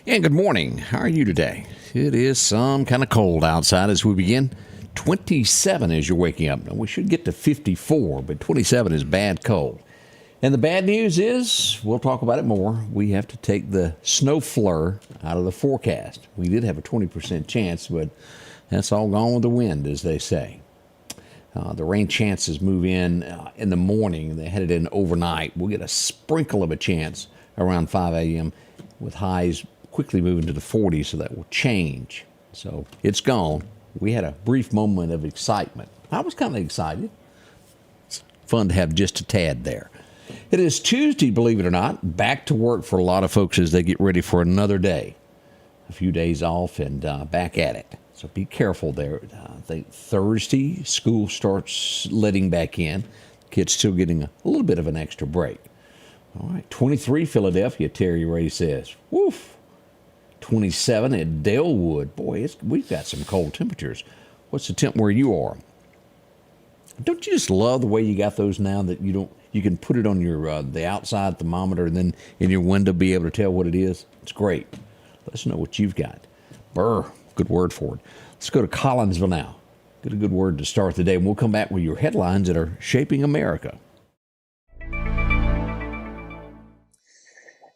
And good morning. How are you today? It is some kind of cold outside as we begin. 27 as you're waking up. Now, we should get to 54, but 27 is bad cold. And the bad news is, we'll talk about it more, we have to take the snow flurry out of the forecast. We did have a 20% chance, but that's all gone with the wind, as they say. The rain chances move in the morning. They headed in overnight. We'll get a sprinkle of a chance around 5 a.m. with highs quickly moving to the 40s, so that will change. So it's gone. We had a brief moment of excitement. I was kind of excited. It's fun to have just a tad there. It is Tuesday, believe it or not, back to work for a lot of folks as they get ready for another day. A few days off and back at it. So be careful there. I think Thursday, school starts letting back in. Kids still getting a little bit of an extra break. All right, 23 Philadelphia, Terry Ray says. Woof. 27 at Dalewood. Boy, we've got some cold temperatures. What's the temp where you are? Don't you just love the way you got those now that you can put it on your the outside thermometer and then in your window be able to tell what it is? It's great. Let us know what you've got. Brr, good word for it. Let's go to Collinsville now. Get a good word to start the day, and we'll come back with your headlines that are shaping America.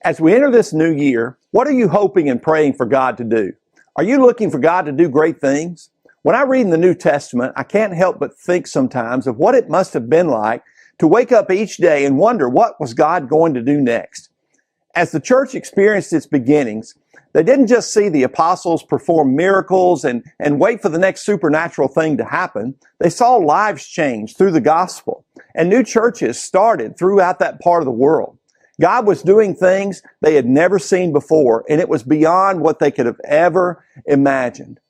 As we enter this new year, what are you hoping and praying for God to do? Are you looking for God to do great things? When I read in the New Testament, I can't help but think sometimes of what it must have been like to wake up each day and wonder what was God going to do next. As the church experienced its beginnings, they didn't just see the apostles perform miracles and wait for the next supernatural thing to happen. They saw lives change through the gospel, and new churches started throughout that part of the world. God was doing things they had never seen before, and it was beyond what they could have ever imagined.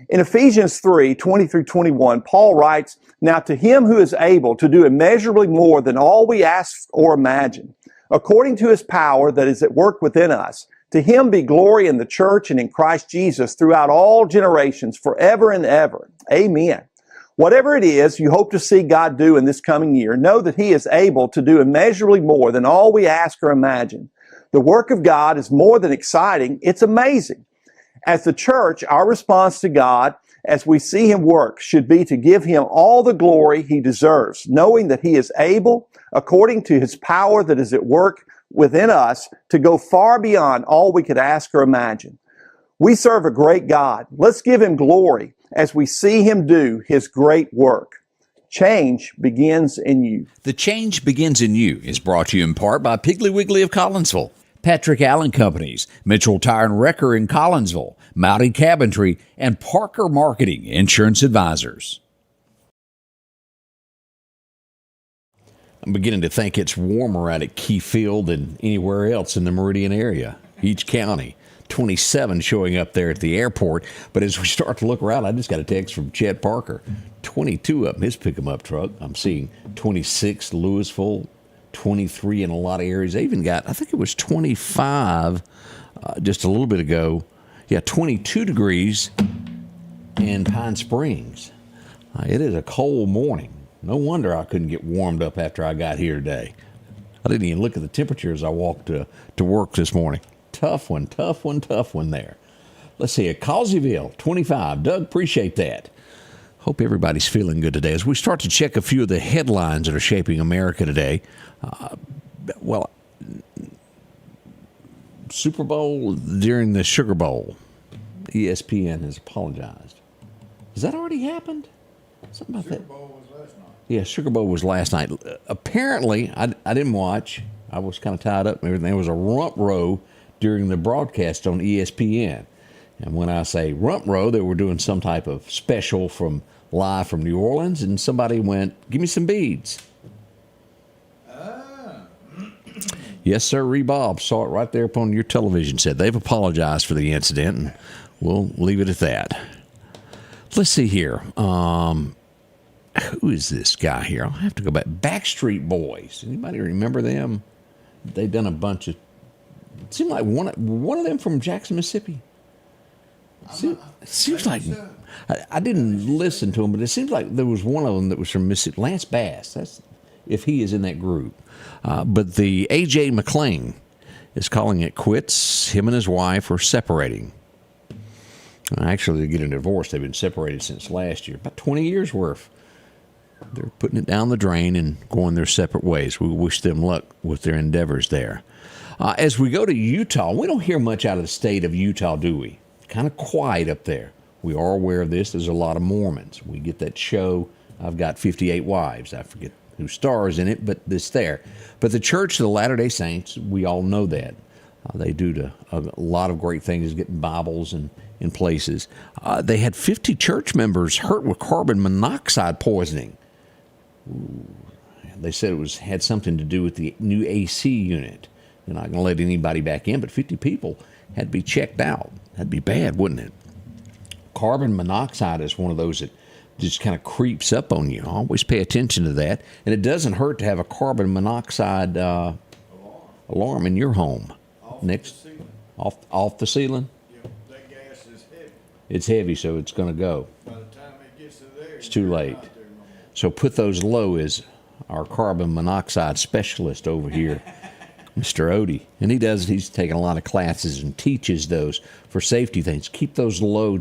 In Ephesians 3:20-21, Paul writes, "Now to him who is able to do immeasurably more than all we ask or imagine, according to his power that is at work within us, to him be glory in the church and in Christ Jesus throughout all generations, forever and ever. Amen." Whatever it is you hope to see God do in this coming year, know that he is able to do immeasurably more than all we ask or imagine. The work of God is more than exciting, it's amazing. As the church, our response to God as we see him work should be to give him all the glory he deserves, knowing that he is able, according to his power that is at work within us, to go far beyond all we could ask or imagine. We serve a great God. Let's give him glory as we see him do his great work. Change begins in you. The Change Begins in You is brought to you in part by Piggly Wiggly of Collinsville, Patrick Allen Companies, Mitchell Tire and Wrecker in Collinsville, Mouty Cabinetry, and Parker Marketing Insurance Advisors. I'm beginning to think it's warmer out at Key Field than anywhere else in the Meridian area, each county. 27 showing up there at the airport. But as we start to look around, I just got a text from Chad Parker. 22 up in his pick-em-up truck. I'm seeing 26 Louisville, 23 in a lot of areas. They even got, I think it was 25 just a little bit ago. Yeah, 22 degrees in Pine Springs. It is a cold morning. No wonder I couldn't get warmed up after I got here today. I didn't even look at the temperature as I walked to work this morning. Tough one there. Let's see, at Causeyville, 25. Doug, appreciate that. Hope everybody's feeling good today. As we start to check a few of the headlines that are shaping America today, Super Bowl during the Sugar Bowl, ESPN has apologized. Has that already happened? Something about that. Super Bowl was last night. Yeah, Sugar Bowl was last night. Apparently, I didn't watch. I was kind of tied up and everything. There was a rump row during the broadcast on ESPN. And when I say rump row, they were doing some type of special live from New Orleans, and somebody went, "Give me some beads." Yes, sir, Bob. Saw it right there upon your television set. They've apologized for the incident, and we'll leave it at that. Let's see here. Who is this guy here? I'll have to go back. Backstreet Boys. Anybody remember them? They've done a bunch of... It seemed like one of them from Jackson, Mississippi. It seems like... I didn't listen to him, but it seems like there was one of them that was from Mississippi. Lance Bass. That's if he is in that group. But the A.J. McClain is calling it quits. Him and his wife are separating. Actually, they're getting a divorce. They've been separated since last year, about 20 years worth. They're putting it down the drain and going their separate ways. We wish them luck with their endeavors there. As we go to Utah, we don't hear much out of the state of Utah, do we? Kind of quiet up there. We are aware of this. There's a lot of Mormons. We get that show, I've Got 58 Wives. I forget who stars in it, but it's there. But the Church of the Latter-day Saints, we all know that. They do a lot of great things, getting Bibles and in places. They had 50 church members hurt with carbon monoxide poisoning. Ooh. They said it had something to do with the new AC unit. They're not going to let anybody back in, but 50 people had to be checked out. That'd be bad, wouldn't it? Carbon monoxide is one of those that just kind of creeps up on you. Always pay attention to that. And it doesn't hurt to have a carbon monoxide alarm in your home. Off the ceiling? Yeah, that gas is heavy. It's heavy, so it's going to go. By the time it gets to there, It's too late. not there no more. So put those low as our carbon monoxide specialist over here, Mr. Odie. And he's taken a lot of classes and teaches those for safety things. Keep those low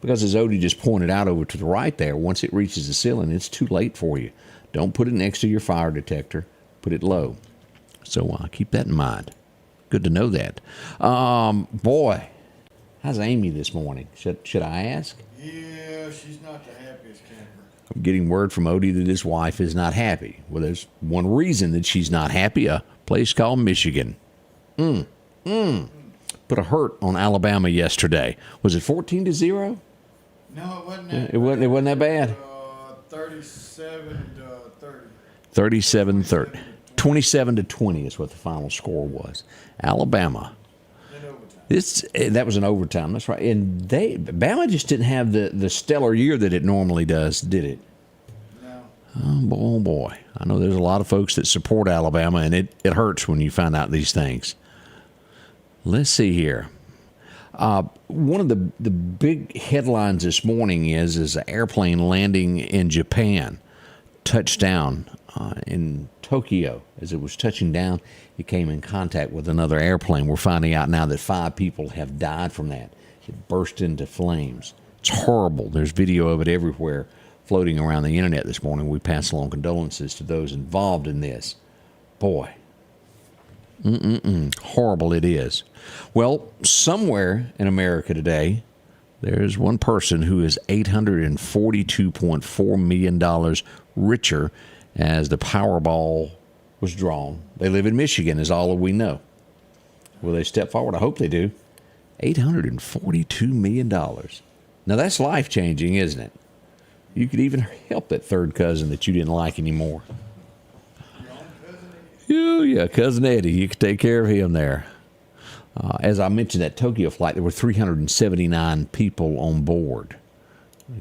because as Odie just pointed out over to the right there, once it reaches the ceiling, it's too late for you. Don't put it next to your fire detector. Put it low. So keep that in mind. Good to know that. Boy, how's Amy this morning? Should I ask? Yeah, she's not the happiest camper. I'm getting word from Odie that his wife is not happy. Well, there's one reason that she's not happy, a place called Michigan. Put a hurt on Alabama yesterday. Was it 14-0? No, it wasn't that. It wasn't that bad. 37-30. 37-30. 27-20 is what the final score was. Alabama. In overtime. That was an overtime. That's right. And Bama just didn't have the stellar year that it normally does, did it? No. Oh boy. I know there's a lot of folks that support Alabama, and it hurts when you find out these things. Let's see here. One of the big headlines this morning is an airplane landing in Japan, touchdown in Tokyo. As it was touching down, it came in contact with another airplane. We're finding out now that 5 people have died from that. It burst into flames. It's horrible. There's video of it everywhere floating around the internet this morning. We pass along condolences to those involved in this. Boy. Horrible it is. Well, somewhere in America today, there's one person who is $842.4 million richer as the Powerball was drawn. They live in Michigan, is all we know. Will they step forward? I hope they do. $842 million. Now, that's life-changing, isn't it? You could even help that third cousin that you didn't like anymore. Yeah, Cousin Eddie. You could take care of him there. As I mentioned, that Tokyo flight, there were 379 people on board.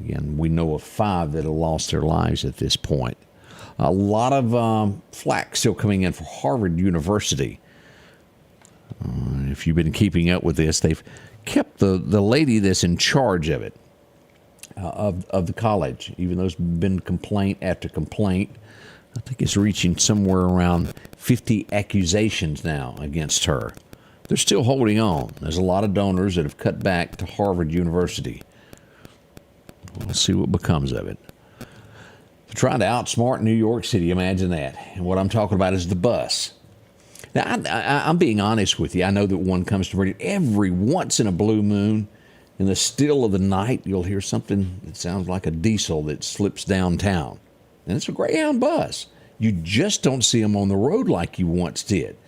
Again, we know of 5 that have lost their lives at this point. A lot of flack still coming in for Harvard University. If you've been keeping up with this, they've kept the lady that's in charge of it, of the college, even though there's been complaint after complaint. I think it's reaching somewhere around 50 accusations now against her. They're still holding on. There's a lot of donors that have cut back to Harvard University. We'll see what becomes of it. They're trying to outsmart New York City. Imagine that. And what I'm talking about is the bus. Now, I'm being honest with you. I know that one comes to mind every once in a blue moon. In the still of the night, you'll hear something that sounds like a diesel that slips downtown. And it's a Greyhound bus. You just don't see them on the road like you once did.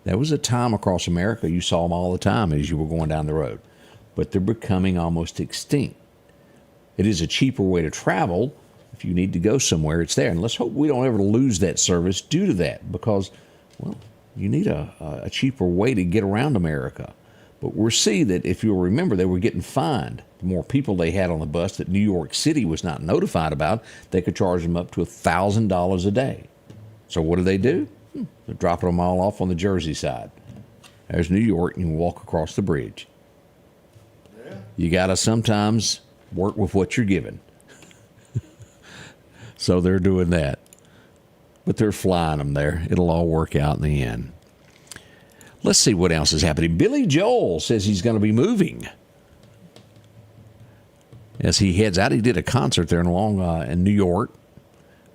There was a time across America you saw them all the time as you were going down the road. But they're becoming almost extinct. It is a cheaper way to travel. If you need to go somewhere, it's there. And let's hope we don't ever lose that service due to that because, well, you need a cheaper way to get around America. But we'll see that if you'll remember, they were getting fined. The more people they had on the bus that New York City was not notified about, they could charge them up to $1,000 a day. So what do? They're dropping them all off on the Jersey side. There's New York, and you can walk across the bridge. Yeah. You got to sometimes work with what you're given. So they're doing that. But they're flying them there. It'll all work out in the end. Let's see what else is happening. Billy Joel says he's going to be moving as he heads out. He did a concert there in New York,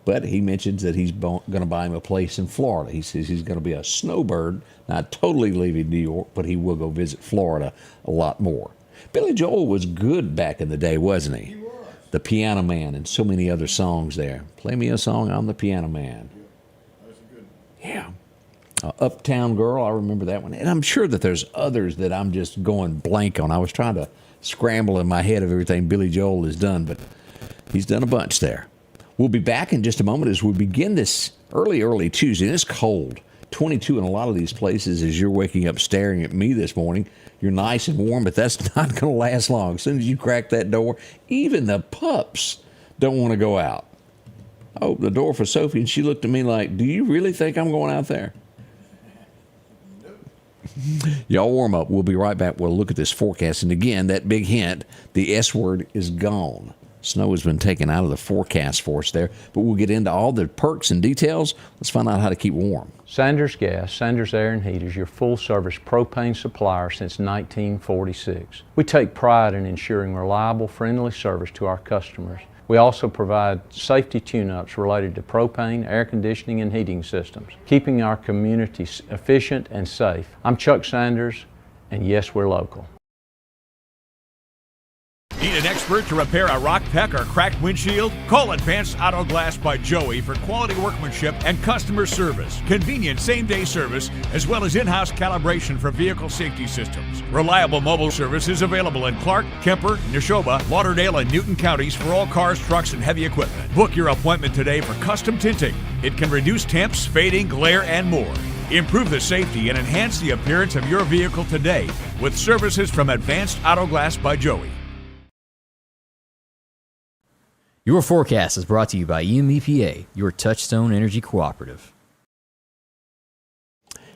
but he mentions that he's going to buy him a place in Florida. He says he's going to be a snowbird, not totally leaving New York, but he will go visit Florida a lot more. Billy Joel was good back in the day, wasn't he? He was. The Piano Man and so many other songs there. Play me a song, I'm the Piano Man. That's a good one. Yeah. Uptown Girl, I remember that one. And I'm sure that there's others that I'm just going blank on. I was trying to scramble in my head of everything Billy Joel has done, but he's done a bunch there. We'll be back in just a moment as we begin this early Tuesday. And it's cold. 22 in a lot of these places as you're waking up staring at me this morning. You're nice and warm, but that's not going to last long. As soon as you crack that door, even the pups don't want to go out. I opened the door for Sophie, and she looked at me like, do you really think I'm going out there? Y'all warm up. We'll be right back. We'll look at this forecast. And again, that big hint, the S word is gone. Snow has been taken out of the forecast for us there, but we'll get into all the perks and details. Let's find out how to keep warm. Sanders Gas, Sanders Air and Heat is your full-service propane supplier since 1946. We take pride in ensuring reliable, friendly service to our customers. We also provide safety tune-ups related to propane, air conditioning, and heating systems, keeping our community efficient and safe. I'm Chuck Sanders, and yes, we're local. Need an expert to repair a rock peck or cracked windshield? Call Advanced Auto Glass by Joey for quality workmanship and customer service. Convenient same-day service, as well as in-house calibration for vehicle safety systems. Reliable mobile service is available in Clark, Kemper, Neshoba, Lauderdale, and Newton counties for all cars, trucks, and heavy equipment. Book your appointment today for custom tinting. It can reduce temps, fading, glare, and more. Improve the safety and enhance the appearance of your vehicle today with services from Advanced Auto Glass by Joey. Your forecast is brought to you by EMEPA, your Touchstone Energy Cooperative.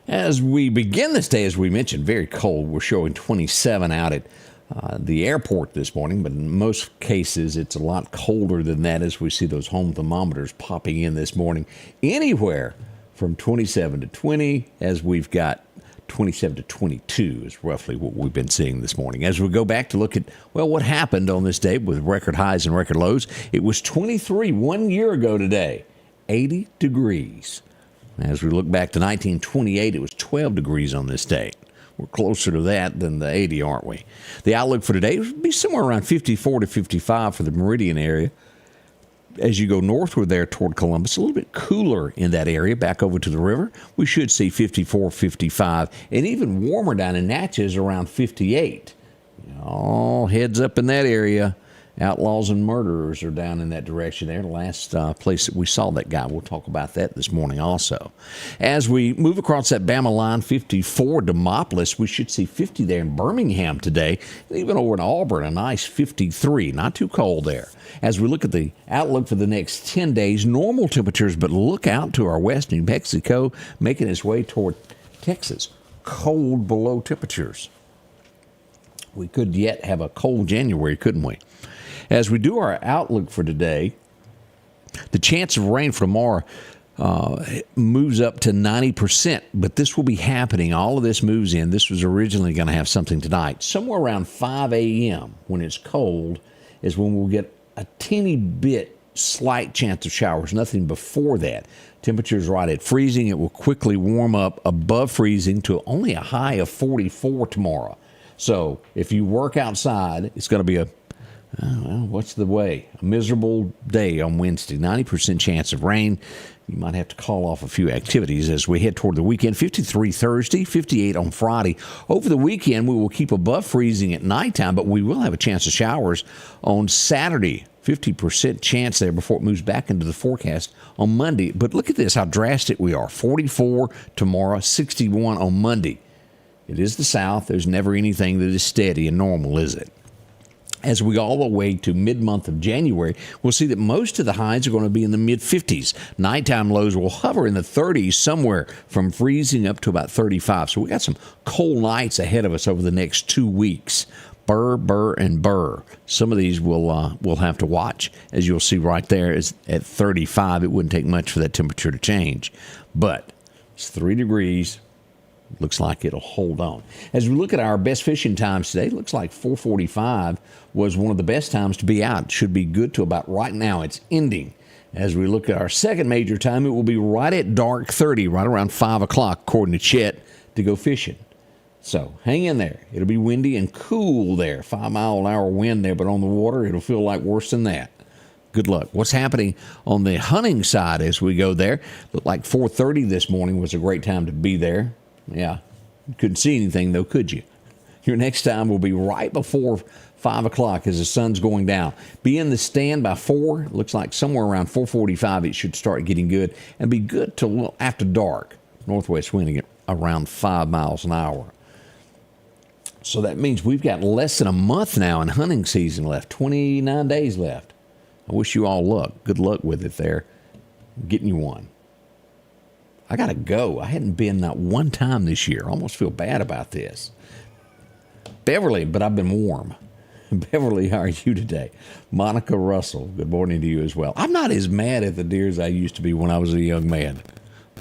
As we begin this day, as we mentioned, very cold. We're showing 27 out at the airport this morning, but in most cases it's a lot colder than that as we see those home thermometers popping in this morning. Anywhere from 27 to 20, as we've got 27 to 22 is roughly what we've been seeing this morning. As we go back to look at, well, what happened on this day with record highs and record lows, it was 23 1 year ago today, 80 degrees. As we look back to 1928, it was 12 degrees on this day. We're closer to that than the 80, aren't we? The outlook for today would be somewhere around 54 to 55 for the Meridian area. As you go northward there toward Columbus, a little bit cooler in that area, back over to the river, we should see 54, 55, and even warmer down in Natchez around 58. All heads up in that area. Outlaws and murderers are down in that direction there. The last place that we saw that guy. We'll talk about that this morning also. As we move across that Bama line, 54 Demopolis, we should see 50 there in Birmingham today. And even over in Auburn, a nice 53. Not too cold there. As we look at the outlook for the next 10 days, normal temperatures, but look out to our west, New Mexico, making its way toward Texas. Cold below temperatures. We could yet have a cold January, couldn't we? As we do our outlook for today, the chance of rain for tomorrow moves up to 90%, but this will be happening. All of this moves in. This was originally going to have something tonight. Somewhere around 5 a.m. when it's cold is when we'll get a teeny bit slight chance of showers, nothing before that. Temperatures right at freezing. It will quickly warm up above freezing to only a high of 44 tomorrow. So if you work outside, it's going to be a miserable day on Wednesday. 90% chance of rain. You might have to call off a few activities as we head toward the weekend. 53 Thursday, 58 on Friday. Over the weekend, we will keep above freezing at nighttime, but we will have a chance of showers on Saturday. 50% chance there before it moves back into the forecast on Monday. But look at this, how drastic we are. 44 tomorrow, 61 on Monday. It is the South. There's never anything that is steady and normal, is it? As we go all the way to mid-month of January, we'll see that most of the highs are going to be in the mid-50s. Nighttime lows will hover in the 30s, somewhere from freezing up to about 35. So we got some cold nights ahead of us over the next 2 weeks. Burr, burr, and burr. Some of these we'll have to watch. As you'll see right there, is at 35. It wouldn't take much for that temperature to change. But it's 3 degrees. Looks like it'll hold on. As we look at our best fishing times today, it looks like 4:45 was one of the best times to be out. Should be good to about right now. It's ending. As we look at our second major time, it will be right at dark 30, right around 5 o'clock, according to Chet, to go fishing. So hang in there. It'll be windy and cool there. 5-mile-an-hour wind there, but on the water, it'll feel like worse than that. Good luck. What's happening on the hunting side as we go there? Looked like 4:30 this morning was a great time to be there. Yeah. Couldn't see anything, though, could you? Your next time will be right before 5 o'clock as the sun's going down. Be in the stand by 4. Looks like somewhere around 4:45 it should start getting good and be good till after dark. Northwest winding at around 5 miles an hour. So that means we've got less than a month now in hunting season left. 29 days left. I wish you all luck. Good luck with it there. Getting you one. I got to go. I hadn't been not one time this year. I almost feel bad about this. Beverly, but I've been warm. Beverly, how are you today? Monica Russell, good morning to you as well. I'm not as mad at the deer as I used to be when I was a young man.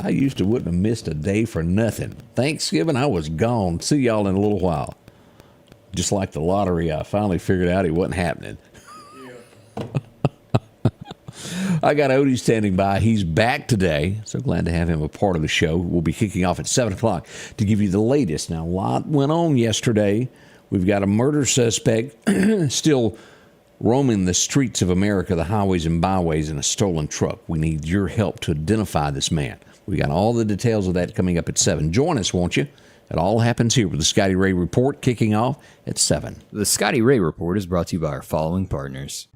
I wouldn't have missed a day for nothing. Thanksgiving, I was gone. See y'all in a little while. Just like the lottery, I finally figured out it wasn't happening. Yeah. I got Odie standing by. He's back today. So glad to have him a part of the show. We'll be kicking off at 7 o'clock to give you the latest. Now, a lot went on yesterday. We've got a murder suspect still roaming the streets of America, the highways and byways in a stolen truck. We need your help to identify this man. We got all the details of that coming up at 7. Join us, won't you? It all happens here with the Scotty Ray Report kicking off at 7. The Scotty Ray Report is brought to you by our following partners.